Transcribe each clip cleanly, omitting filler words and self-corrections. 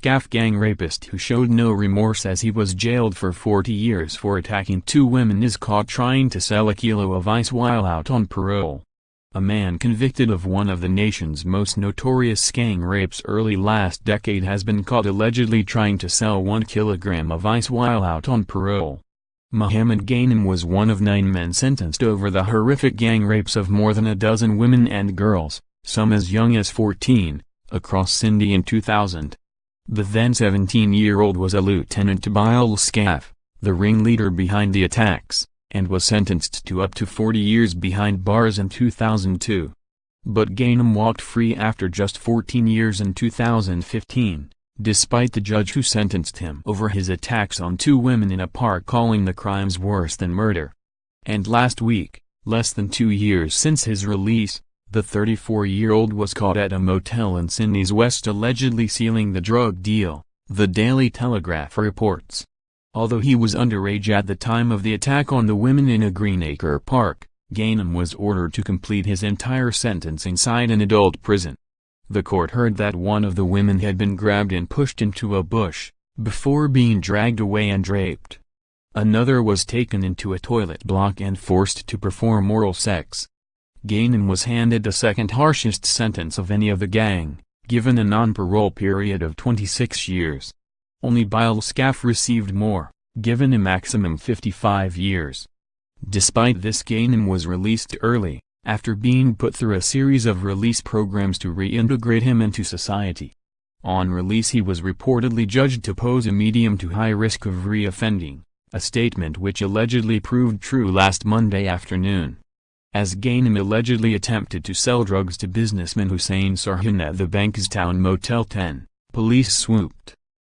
Skaf gang rapist who showed no remorse as he was jailed for 40 years for attacking two women is caught trying to sell a kilo of ice while out on parole. A man convicted of one of the nation's most notorious gang rapes early last decade has been caught allegedly trying to sell 1 kilogram of ice while out on parole. Mohamed Ghanem was one of 9 men sentenced over the horrific gang rapes of more than a dozen women and girls, some as young as 14, across Sindh in 2000. The then 17-year-old was a lieutenant to Bilal Skaf, the ringleader behind the attacks, and was sentenced to up to 40 years behind bars in 2002. But Ghanem walked free after just 14 years in 2015, despite the judge who sentenced him over his attacks on 2 women in a park calling the crimes worse than murder. And last week, less than 2 years since his release, the 34-year-old was caught at a motel in Sydney's West allegedly sealing the drug deal, the Daily Telegraph reports. Although he was underage at the time of the attack on the women in a Greenacre park, Ghanem was ordered to complete his entire sentence inside an adult prison. The court heard that one of the women had been grabbed and pushed into a bush, before being dragged away and raped. Another was taken into a toilet block and forced to perform oral sex. Ghanem was handed the second harshest sentence of any of the gang, given a non-parole period of 26 years. Only Bilal Skaf received more, given a maximum 55 years. Despite this, Ghanem was released early, after being put through a series of release programs to reintegrate him into society. On release he was reportedly judged to pose a medium to high risk of re-offending, a statement which allegedly proved true last Monday afternoon. As Ghanem allegedly attempted to sell drugs to businessman Hussein Sarhan at the Bankstown Motel 10, police swooped.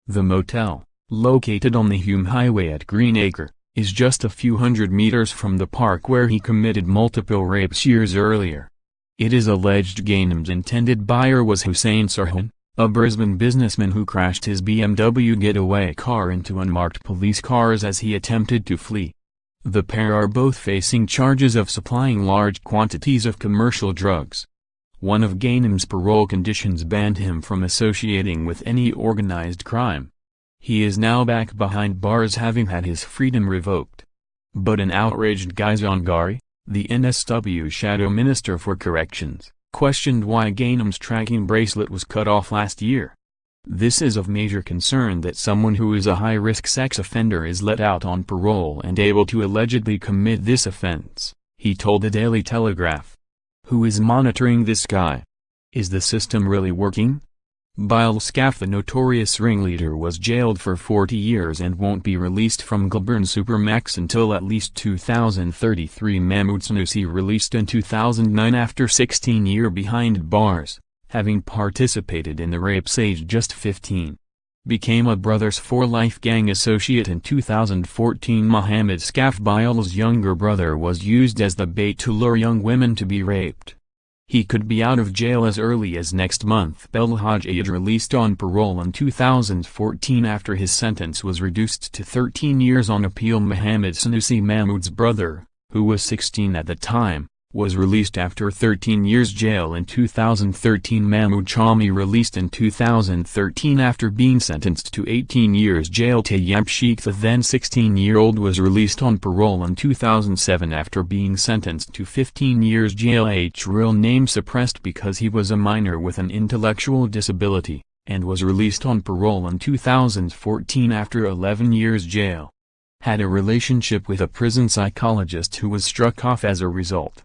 The motel, located on the Hume Highway at Greenacre, is just a few hundred meters from the park where he committed multiple rapes years earlier. It is alleged Ghanem's intended buyer was Hussein Sarhan, a Brisbane businessman who crashed his BMW getaway car into unmarked police cars as he attempted to flee. The pair are both facing charges of supplying large quantities of commercial drugs. One of Ghanem's parole conditions banned him from associating with any organized crime. He is now back behind bars having had his freedom revoked. But an outraged Guy Zongari, the NSW Shadow Minister for Corrections, questioned why Ghanem's tracking bracelet was cut off last year. This is of major concern that someone who is a high-risk sex offender is let out on parole and able to allegedly commit this offense, he told the Daily Telegraph. Who is monitoring this guy? Is the system really working? Bilal Skaf, the notorious ringleader, was jailed for 40 years and won't be released from Goulburn Supermax until at least 2033. Mahmoud Sanusi released in 2009 after 16 years behind bars, having participated in the rapes aged just 15. Became a Brothers for Life gang associate in 2014. Mohamed Ghanem, Bilal's younger brother, was used as the bait to lure young women to be raped. He could be out of jail as early as next month. Belhaj released on parole in 2014 after his sentence was reduced to 13 years on appeal. Mohamed Sanusi, Mahmoud's brother, who was 16 at the time, was released after 13 years jail in 2013. Mahmoud Chami released in 2013 after being sentenced to 18 years jail. Tayyab Sheikh, the then 16-year-old, was released on parole in 2007 after being sentenced to 15 years jail. His real name suppressed because he was a minor with an intellectual disability, and was released on parole in 2014 after 11 years jail. Had a relationship with a prison psychologist who was struck off as a result.